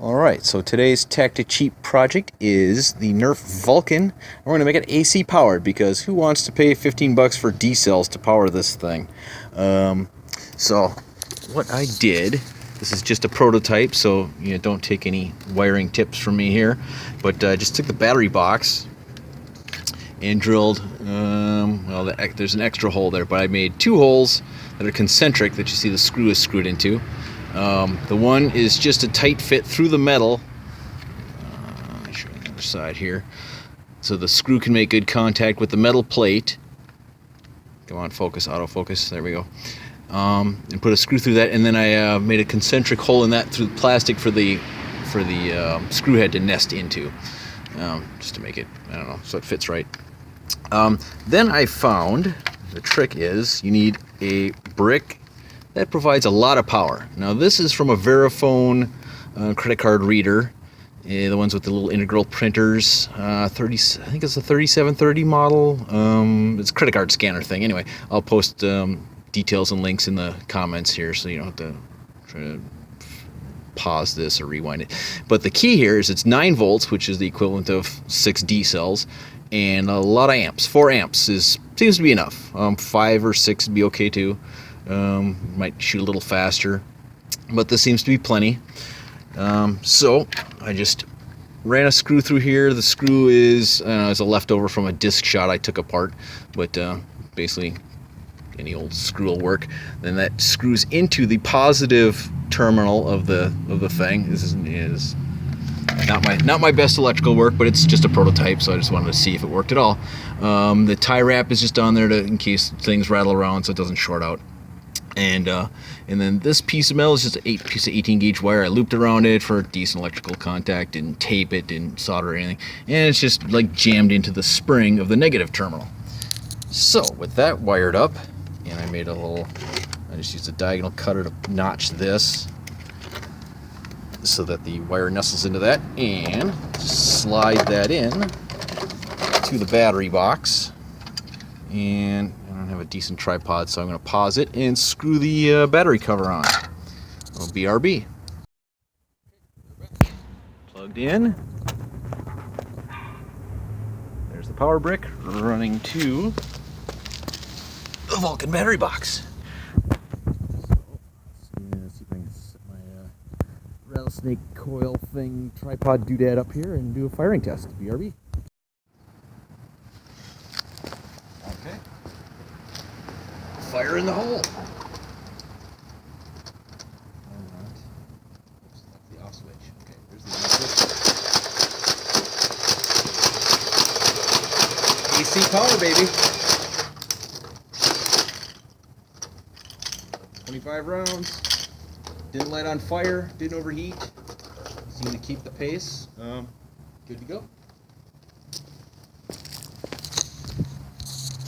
Alright, so today's tacticheap project is the Nerf Vulcan. We're going to make it AC powered because who wants to pay 15 bucks for D cells to power this thing? So what I did, this is just a prototype, so don't take any wiring tips from me here, but I just took the battery box and drilled, well, there's an extra hole there, but I made two holes that are concentric that you see the screw is screwed into. The one is just a tight fit through the metal. Let me show you the other side here. So the screw can make good contact with the metal plate. Come on, focus, autofocus, there we go. And put a screw through that, and then I made a concentric hole in that through the plastic for the screw head to nest into. Just to make it, I don't know, so it fits right. Then I found, the trick is, you need a brick that provides a lot of power. Now this is from a VeriFone credit card reader, the ones with the little integral printers, I think it's a 3730 model. It's a credit card scanner thing. Anyway, I'll post details and links in the comments here so you don't have to try to pause this or rewind it. But the key here is it's 9 volts, which is the equivalent of 6 D cells, and a lot of amps. 4 amps seems to be enough. 5 or 6 would be okay too. Might shoot a little faster, but this seems to be plenty. So I just ran a screw through here. The screw is a leftover from a disc shot I took apart, but basically any old screw will work. Then that screws into the positive terminal of the thing. This is not my best electrical work, but it's just a prototype, so I just wanted to see if it worked at all. The tie wrap is just on there in case things rattle around so it doesn't short out. And then this piece of metal is just a piece of 18 gauge wire. I looped around it for decent electrical contact, didn't tape it, didn't solder or anything, and it's just like jammed into the spring of the negative terminal. So with that wired up, and I just used a diagonal cutter to notch this so that the wire nestles into that, and just slide that in to the battery box. And I don't have a decent tripod, so I'm going to pause it and screw the battery cover on. Oh, BRB. Plugged in. There's the power brick running to the Vulcan battery box. Let's see if I can set my rattlesnake coil thing tripod doodad up here and do a firing test. BRB. Okay. Fire in the hole. Oops, that's the off switch. Okay, there's the off switch. AC power, baby. 25 rounds. Didn't light on fire. Didn't overheat. Seemed to keep the pace. Good to go.